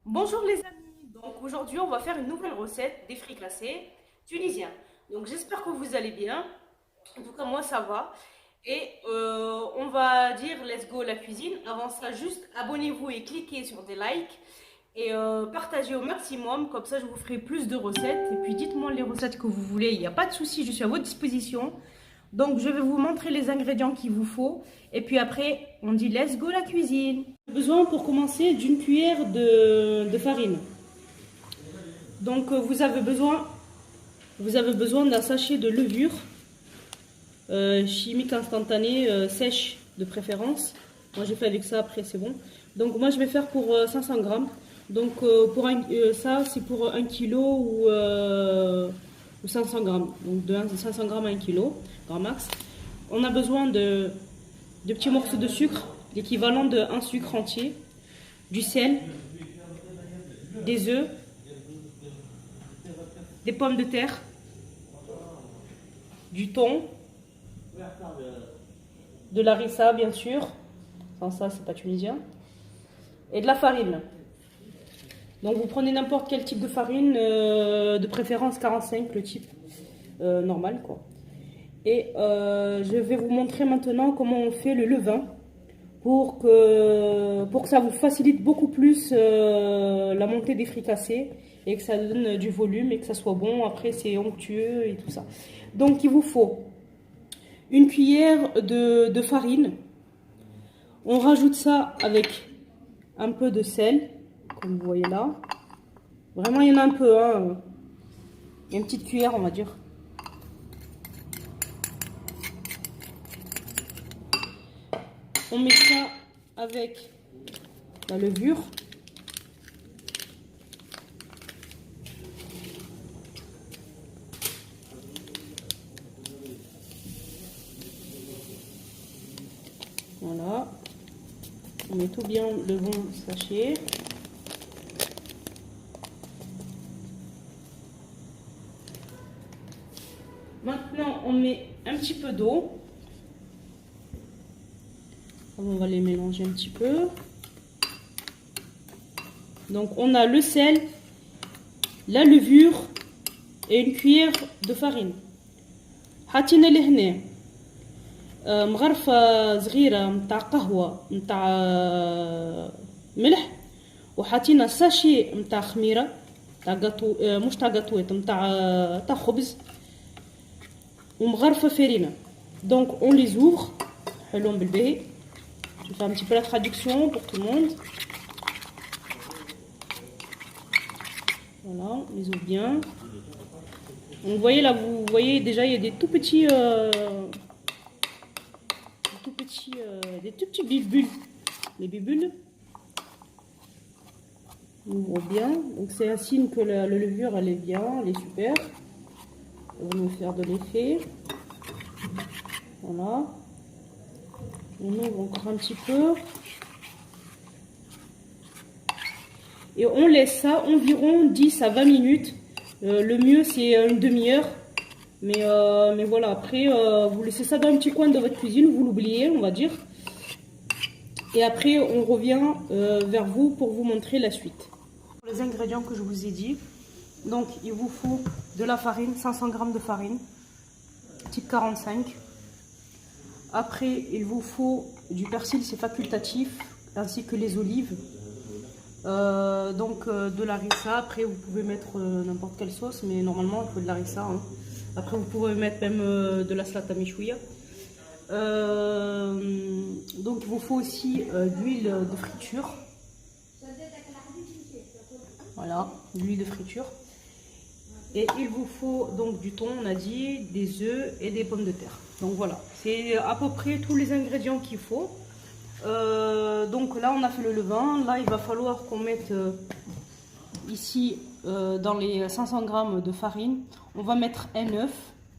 Bonjour les amis, donc aujourd'hui on va faire une nouvelle recette des fricassés tunisiens. Donc j'espère que vous allez bien, en tout cas moi ça va. Et on va dire let's go la cuisine. Avant ça juste abonnez-vous et cliquez sur des likes et partagez au maximum, comme ça je vous ferai plus de recettes. Et puis dites-moi les recettes que vous voulez, il n'y a pas de souci, je suis à votre disposition. Donc je vais vous montrer les ingrédients qu'il vous faut. Et puis après on dit let's go la cuisine. Besoin pour commencer d'une cuillère de farine. Donc vous avez besoin d'un sachet de levure chimique instantanée sèche de préférence. Moi j'ai fait avec ça, après c'est bon. Donc moi je vais faire pour 500 grammes. Donc ça c'est pour 1 kg ou 500 grammes. Donc de 500 grammes à 1 kg, grand max. On a besoin de petits morceaux de sucre, l'équivalent d'un sucre entier, du sel, des œufs, des pommes de terre, du thon, de la harissa bien sûr, sans ça c'est pas tunisien, et de la farine. Donc vous prenez n'importe quel type de farine, de préférence 45, le type normal quoi. Et je vais vous montrer maintenant comment on fait le levain pour que ça vous facilite beaucoup plus la montée des fricassés et que ça donne du volume et que ça soit bon. Après c'est onctueux et tout ça. Donc il vous faut une cuillère de farine. On rajoute ça avec un peu de sel, comme vous voyez là. Vraiment il y en a un peu, hein. Il y a une petite cuillère on va dire. On met ça avec la levure. Voilà. On met tout bien le bon sachet. Maintenant, on met un petit peu d'eau. On va les mélanger un petit peu. Donc on a le sel, la levure et une cuillère de farine. حاطين اللي هنا مغرفة صغيرة متاع قهوة متاع ملح، وحاطين ساشي متاع خميرة تاع جاتو، مش تاع جاتوات، متاع خبز، ومغرفة فرينة. Donc on les ouvre. حلوهم بالباهي. Je vais faire un petit peu la traduction pour tout le monde. Voilà, on les ouvre bien. Donc, vous voyez là, vous voyez déjà, il y a des tout petits, des tout petits bulles. Les bulles. On ouvre bien. Donc c'est un signe que la levure elle est bien, elle est super. On va nous faire de l'effet. Voilà. On ouvre encore un petit peu. Et on laisse ça environ 10 à 20 minutes. Le mieux c'est une demi-heure. Mais voilà, après vous laissez ça dans un petit coin de votre cuisine, vous l'oubliez on va dire. Et après on revient vers vous pour vous montrer la suite. Les ingrédients que je vous ai dit. Donc il vous faut de la farine, 500 g de farine, type 45. Après il vous faut du persil, c'est facultatif, ainsi que les olives. De la harissa. Après vous pouvez mettre n'importe quelle sauce, mais normalement il faut de la harissa, hein. Après vous pouvez mettre même de la slata michouia. Donc il vous faut aussi d'huile de friture. Voilà, l'huile de friture. Et il vous faut donc du thon, on a dit, des œufs et des pommes de terre. Donc voilà, c'est à peu près tous les ingrédients qu'il faut. Donc là on a fait le levain. Là il va falloir qu'on mette ici dans les 500 g de farine, on va mettre un œuf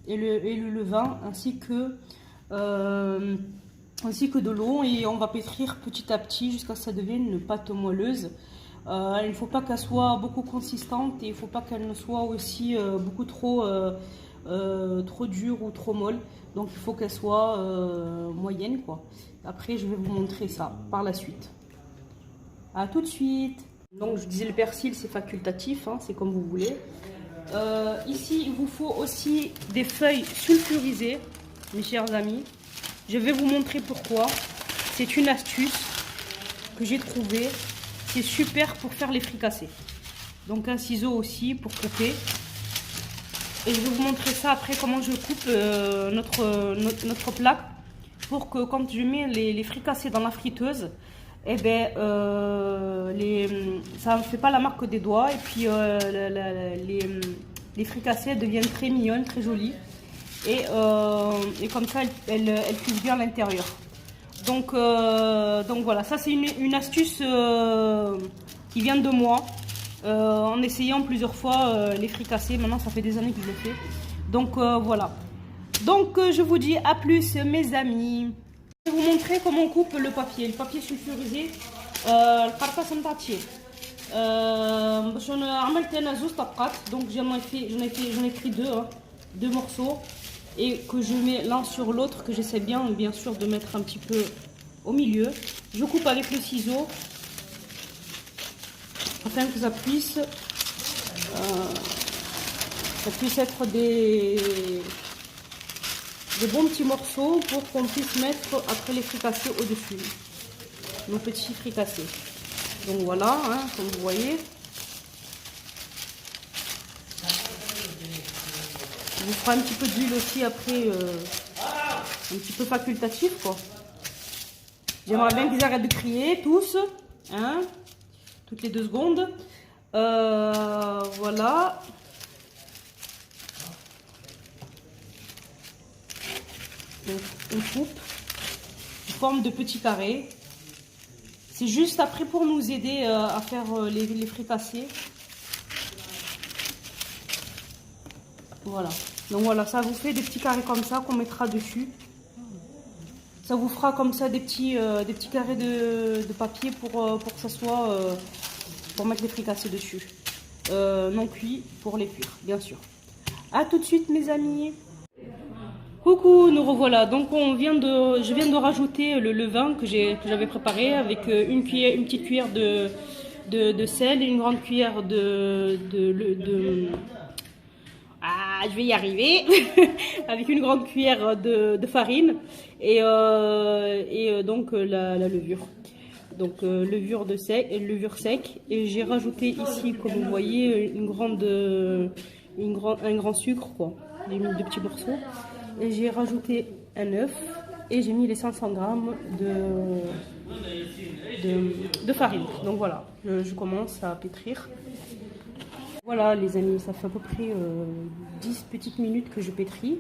et le levain ainsi que de l'eau, et on va pétrir petit à petit jusqu'à ce que ça devienne une pâte moelleuse. Il ne faut pas qu'elle soit beaucoup consistante et il ne faut pas qu'elle ne soit aussi beaucoup trop dure ou trop molle. Donc il faut qu'elle soit moyenne quoi. Après je vais vous montrer ça par la suite. À tout de suite. Donc je disais le persil c'est facultatif, hein, c'est comme vous voulez. Ici il vous faut aussi des feuilles sulfurisées, mes chers amis. Je vais vous montrer pourquoi. C'est une astuce que j'ai trouvée. C'est super pour faire les fricassés. Donc un ciseau aussi pour couper. Et je vais vous montrer ça après comment je coupe notre plaque. Pour que quand je mets les fricassés dans la friteuse, eh ben, ça ne fait pas la marque des doigts. Et puis les fricassés deviennent très mignonnes, très jolies. Et comme ça, elles cuisent bien à l'intérieur. Donc voilà, ça c'est une astuce qui vient de moi. En essayant plusieurs fois les fricassés. Maintenant, ça fait des années que je le fais. Donc voilà. Donc je vous dis à plus, mes amis. Je vais vous montrer comment on coupe le papier. Le papier sulfurisé. Donc j'en ai pris deux morceaux. Et que je mets l'un sur l'autre, que j'essaie bien sûr de mettre un petit peu au milieu. Je coupe avec le ciseau afin que ça puisse être des bons petits morceaux pour qu'on puisse mettre après les fricassés au-dessus, nos petits fricassés. Donc voilà, hein, comme vous voyez. Je vous ferai un petit peu d'huile aussi après, un petit peu facultatif quoi. J'aimerais bien qu'ils arrêtent de crier tous, hein, toutes les 2 secondes. Voilà. Donc, on coupe en forme de petits carrés. C'est juste après pour nous aider à faire les fricassés. Voilà. Donc voilà, ça vous fait des petits carrés comme ça qu'on mettra dessus. Ça vous fera comme ça des petits carrés de papier pour que ça soit pour mettre les fricassés dessus. Non cuit pour les cuire, bien sûr. A tout de suite, mes amis. Coucou, nous revoilà. Donc je viens de rajouter le levain que j'avais préparé avec une petite cuillère de sel et une grande cuillère je vais y arriver. Avec une grande cuillère de farine et donc la levure. Donc levure sec. Et j'ai rajouté ici, comme vous voyez, un grand sucre, quoi. J'ai mis 2 petits morceaux. Et j'ai rajouté un œuf. Et j'ai mis les 500 grammes de farine. Donc voilà, je commence à pétrir. Voilà les amis, ça fait à peu près 10 petites minutes que je pétris.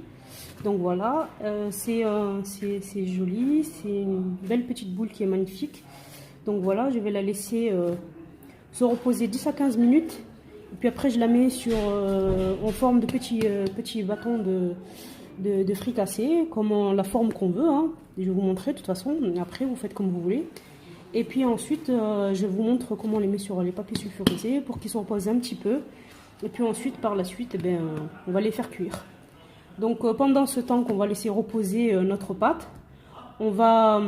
Donc voilà, c'est joli, c'est une belle petite boule qui est magnifique. Donc voilà, je vais la laisser se reposer 10 à 15 minutes. Et puis après je la mets en forme de petits bâtons de fricassé, comme la forme qu'on veut. Hein. Je vais vous montrer de toute façon, après vous faites comme vous voulez. Et puis ensuite, je vous montre comment on les met sur les papiers sulfurisés pour qu'ils se reposent un petit peu. Et puis ensuite, par la suite, on va les faire cuire. Donc pendant ce temps qu'on va laisser reposer notre pâte, on va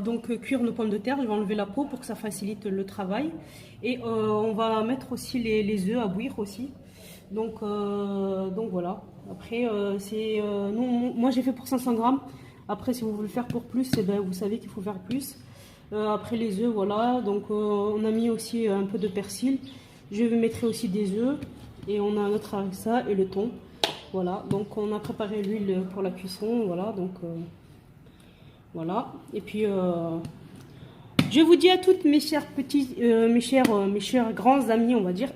donc cuire nos pommes de terre. Je vais enlever la peau pour que ça facilite le travail. Et on va mettre aussi les œufs à bouillir aussi. Donc voilà. Après, moi j'ai fait pour 500 grammes. Après, si vous voulez faire pour plus, vous savez qu'il faut faire plus. Après les œufs, voilà. Donc on a mis aussi un peu de persil. Je mettrai aussi des œufs. Et on a notre harissa et le thon. Voilà. Donc on a préparé l'huile pour la cuisson. Voilà. Donc voilà. Et puis je vous dis à toutes mes chers mes chers grands amis, on va dire.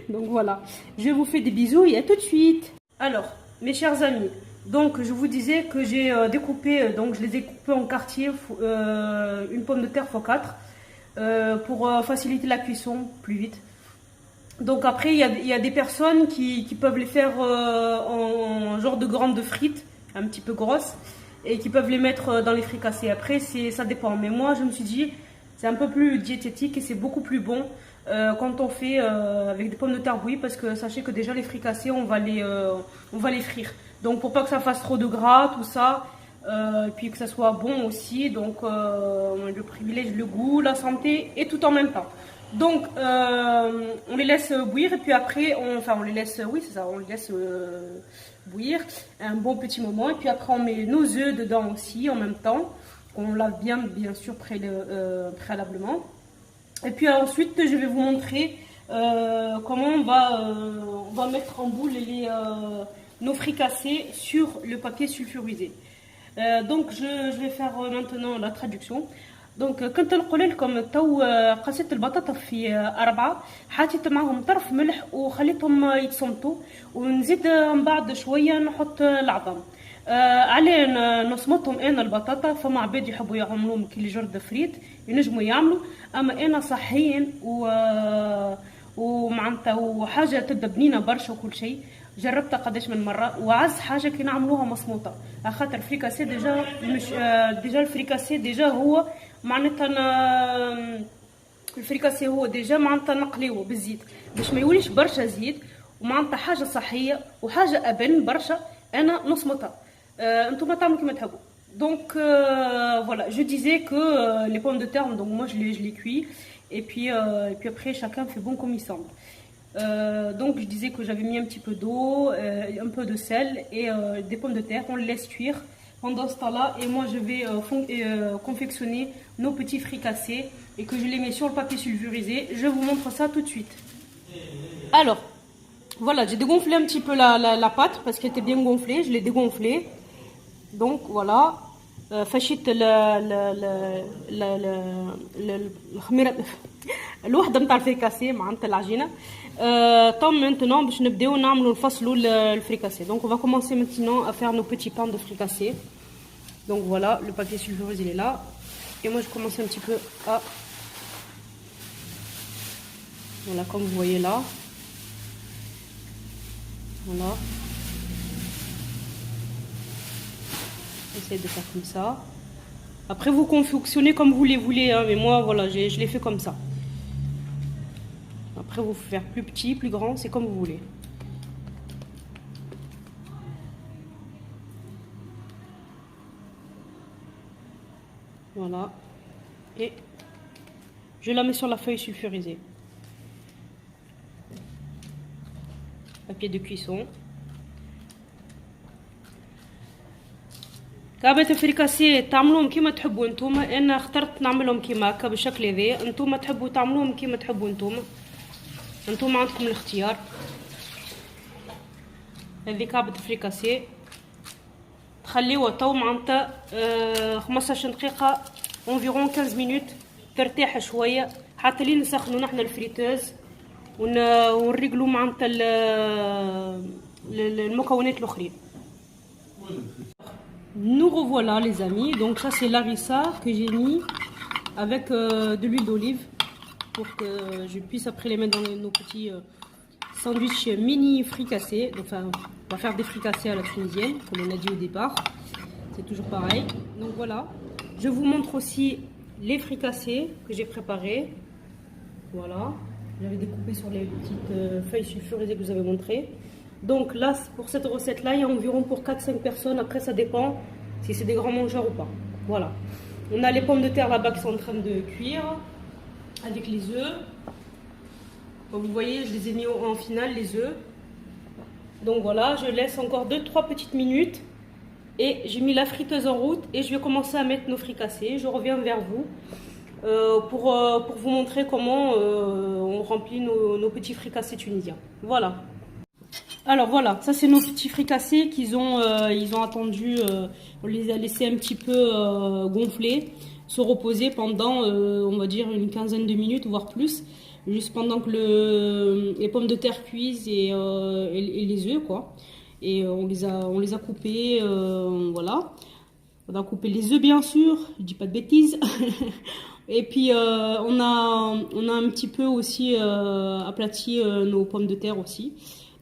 Donc voilà. Je vous fais des bisous et à tout de suite. Alors, mes chers amis. Donc je vous disais que j'ai découpé, donc je les ai coupés en quartiers, une pomme de terre x4 pour faciliter la cuisson plus vite. Donc après il y a des personnes qui peuvent les faire en genre de grandes frites, un petit peu grosses, et qui peuvent les mettre dans les fricassés. Après ça dépend, mais moi je me suis dit c'est un peu plus diététique et c'est beaucoup plus bon quand on fait avec des pommes de terre bouillies, parce que sachez que déjà les fricassés on va les frire. Donc pour pas que ça fasse trop de gras, tout ça, puis que ça soit bon aussi. Donc je privilège le goût, la santé et tout en même temps. Donc on les laisse bouillir et puis après on les laisse, oui c'est ça, on les laisse bouillir un bon petit moment et puis après on met nos œufs dedans aussi en même temps. On lave bien sûr préalablement. Et puis ensuite je vais vous montrer comment on va mettre en boule nos fricassés sur le papier sulfurisé. Donc je vais faire maintenant la traduction. دونك كنت نقول لكم تو قصيت البطاطا في 4 حطيت معهم طرف ملح وخليتهم يتصمتوا ونزيد من بعد شويه نحط العظم عليه نصمتهم انا البطاطا. فما عباد يحبوا يعملوهم كي جرد فريت ينجموا يعملوا اما انا صحيين ومعناتها وحاجه تبدا بنينه برشا وكل شيء. جربتها قداش من مره وعز حاجه كي نعملوها مصموطه على خاطر الفريكاسي ديجا مش ديجا الفريكاسي ديجا هو معناتها الفريكاسي هو ديجا معناتها نقليوه بالزيت باش ما يوليش برشا زيت ومعناتها حاجه صحيه وحاجه ابن برشا. انا نصمتها انتم تعملوا كيما تحبوا. Donc voilà, je disais que les pommes de terre, donc moi je les cuis et puis après chacun fait bon comme il semble. Donc je disais que j'avais mis un petit peu d'eau, un peu de sel et des pommes de terre. On les laisse cuire pendant ce temps-là et moi je vais confectionner nos petits fricassés et que je les mets sur le papier sulfurisé. Je vous montre ça tout de suite. Alors voilà, j'ai dégonflé un petit peu la pâte parce qu'elle était bien gonflée. Je l'ai dégonflée. Donc voilà, فشيت الخميره الوحده نتاع الفريكاسي معناتها العجينه. طم maintenant باش نبداو نعملوا نفصلوا الفريكاسي. Donc on va commencer maintenant à faire nos petits pains de fricassé. Donc voilà, le papier sulfurisé il est là et moi je commence un petit peu à voilà comme vous voyez là. Voilà. Essayez de faire comme ça. Après vous confectionnez comme vous les voulez hein, mais moi voilà je l'ai fait comme ça. Après vous faire plus petit, plus grand, c'est comme vous voulez. Voilà. Et je la mets sur la feuille sulfurisée. Papier de cuisson. كابة الفريكاسي تعملوهم كيما تحبوا نتوما. انا اخترت نعملهم كيما هكا بالشكل هذا. نتوما تحبوا تعملوهم كيما تحبوا نتوما عندكم الاختيار. هذه كابة الفريكاسي تخليوها تو معناتها 15 دقيقة انفيرون 15 مينوت ترتاح شوية حتى لين نسخنوا نحن الفريتوز ونريقلوا معناتها المكونات الاخرين. Nous revoilà les amis, donc ça c'est l'harissa que j'ai mis avec de l'huile d'olive pour que je puisse après les mettre dans nos petits sandwichs mini fricassés. Enfin on va faire des fricassés à la tunisienne comme on a dit au départ, c'est toujours pareil. Donc voilà, je vous montre aussi les fricassés que j'ai préparés. Voilà, j'avais découpé sur les petites feuilles sulfurisées que je vous avais montrées. Donc là, pour cette recette-là, il y a environ pour 4-5 personnes. Après, ça dépend si c'est des grands mangeurs ou pas. Voilà. On a les pommes de terre là-bas qui sont en train de cuire avec les œufs. Comme vous voyez, je les ai mis en finale, les œufs. Donc voilà, je laisse encore 2-3 petites minutes. Et j'ai mis la friteuse en route et je vais commencer à mettre nos fricassés. Je reviens vers vous pour vous montrer comment on remplit nos petits fricassés tunisiens. Voilà. Alors voilà, ça c'est nos petits fricassés qu'ils ont, ils ont attendu, on les a laissés un petit peu gonfler, se reposer pendant, on va dire une quinzaine de minutes, voire plus, juste pendant que les pommes de terre cuisent et les œufs quoi. Et on les a coupés, voilà. On a coupé les œufs bien sûr, je dis pas de bêtises. Et puis on a un petit peu aussi aplati nos pommes de terre aussi.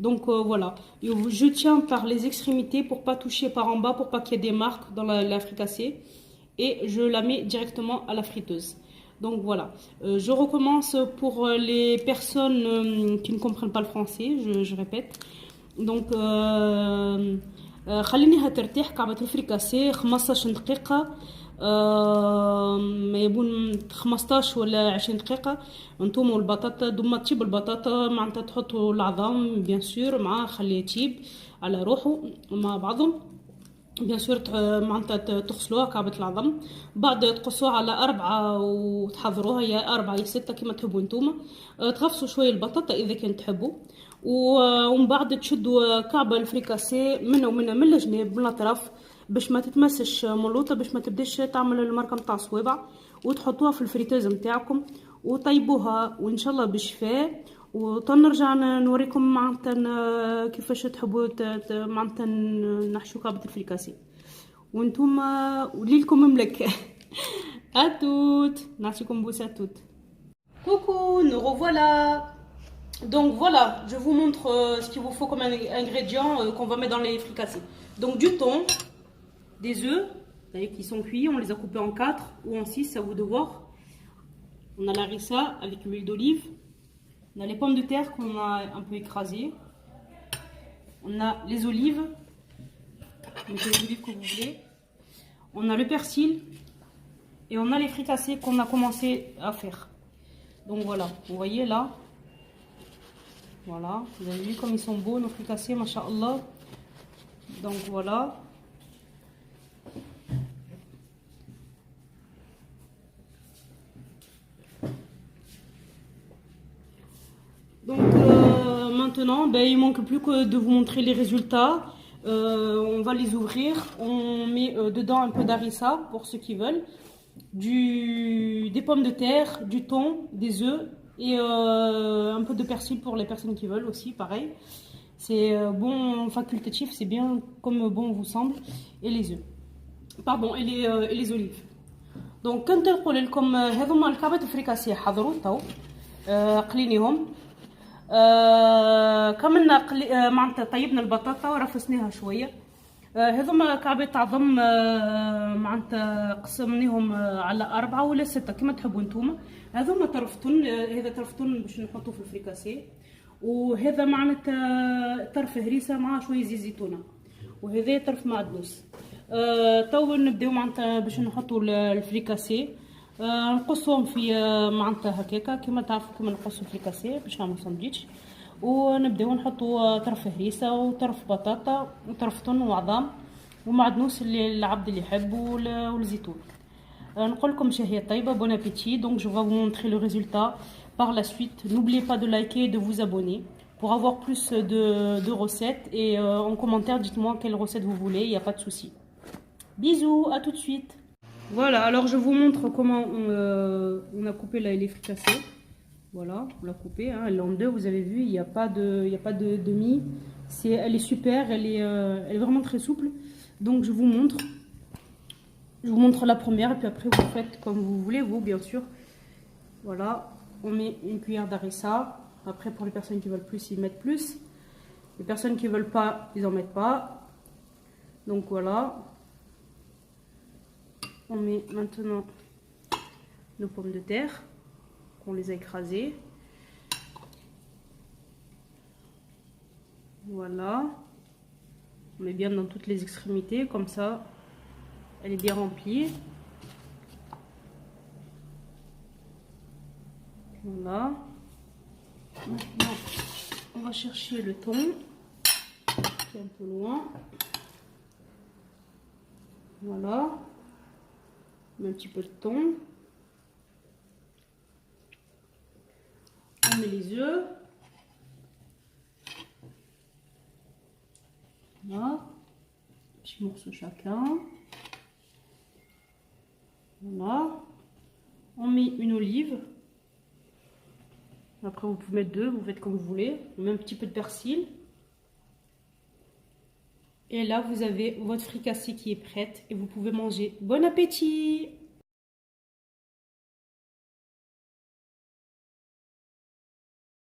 Donc voilà, je tiens par les extrémités pour pas toucher par en bas, pour pas qu'il y ait des marques dans la fricassée. Et je la mets directement à la friteuse. Donc voilà, je recommence pour les personnes qui ne comprennent pas le français, je répète. Donc خلينيها ترتاح كعبة الفريكاسي 15 دقيقة. ما يبون 15 ولا 20 دقيقة. انتم والبطاطا دوما تجيب البطاطا معناتها تحطوا العظام بيان سور مع خليه يطيب على روحه مع بعضهم بيان سور. معناتها تغسلوها كعبة العظم، بعد تقصوها على 4 وتحضروها يا 4 يا 6 كما تحبوا نتوما. تغفصوا شوية البطاطا إذا كنت تحبوا، ومن بعد تشدوا كعبة الفريكاسي منها ومنها من الجناب من الأطراف باش ما تتمسش ملوطة، باش ما تبداش تعمل الماركة متاع الصوابع، وتحطوها في الفريتوز متاعكم وطيبوها وإن شاء الله بالشفاء. وتنرجع نوريكم معناتها كيفاش تحبوا معناتها نحشو كعبة الفريكاسي وانتم وليلكم مملك. اتوت نعطيكم بوسه توت. Coucou, nous revoilà. Donc voilà, je vous montre ce qu'il vous faut comme ingrédient qu'on va mettre dans les fricassés. Donc du thon, des œufs, vous voyez qui sont cuits, on les a coupés en 4 ou en 6, à vous de voir. On a la harissa avec l'huile d'olive. On a les pommes de terre qu'on a un peu écrasées. On a les olives. Mettez les olives que vous voulez. On a le persil. Et on a les fricassés qu'on a commencé à faire. Donc voilà, vous voyez là. Voilà, vous avez vu comme ils sont beaux nos fricassés, masha'Allah. Donc voilà. Donc maintenant, il ne manque plus que de vous montrer les résultats. On va les ouvrir. On met dedans un peu d'harissa pour ceux qui veulent, des pommes de terre, du thon, des œufs et un peu de persil pour les personnes qui veulent aussi, pareil. C'est bon facultatif, c'est bien comme bon vous semble. Et les œufs. Pardon, et les olives. Donc كنت نقول لكم هذوما الكعبات الفريكاسيه حضروا تو قلينيهم. كملنا معناتها طيبنا البطاطا ورفسناها شويه. هذوما كعبات عظم معناتها قسمناهم على 4 ولا 6 كما تحبوا نتوما. هذوما طرفتون، هذا طرفتون باش نحطوه في الفريكاسي، وهذا معناتها طرف هريسه مع شويه زيت زيتونه، وهذا طرف معدنوس. تو نبداو معناتها باش نحطوا الفريكاسي. نقصهم في معناتها هكاكا كما تعرفوا كما نقصوا الفريكاسي باش نعملوا ساندويتش. ونبداو نحطوا طرف هريسه وطرف بطاطا وطرف طن وعظام ومعدنوس اللي العبد اللي يحب والزيتون. نقول لكم شهيه طيبه، bon appétit. Donc je vais vous montrer le résultat par la suite. N'oubliez pas de liker et de vous abonner pour avoir plus de recettes, et en commentaire dites-moi quelle recette vous voulez, il n'y a pas de souci. Bisous, à tout de suite. Voilà, alors je vous montre comment on a coupé les fricassés. Voilà, on l'a coupé, hein, elle est en 2, vous avez vu, il n'y a pas de demi. Elle est super, elle est vraiment très souple. Donc je vous montre. Je vous montre la première et puis après vous faites comme vous voulez, vous bien sûr. Voilà, on met une cuillère d'harissa. Après pour les personnes qui veulent plus, ils mettent plus. Les personnes qui veulent pas, ils en mettent pas. Donc voilà. On met maintenant nos pommes de terre qu'on les a écrasées. Voilà. On met bien dans toutes les extrémités, comme ça elle est bien remplie. Voilà. Maintenant on va chercher le thon qui est un peu loin. Voilà. On met un petit peu de thon. On met les œufs. Voilà. Petit morceau chacun. Voilà. On met une olive. Après vous pouvez mettre 2, vous faites comme vous voulez. On met un petit peu de persil. Et là vous avez votre fricassée qui est prête et vous pouvez manger. Bon appétit!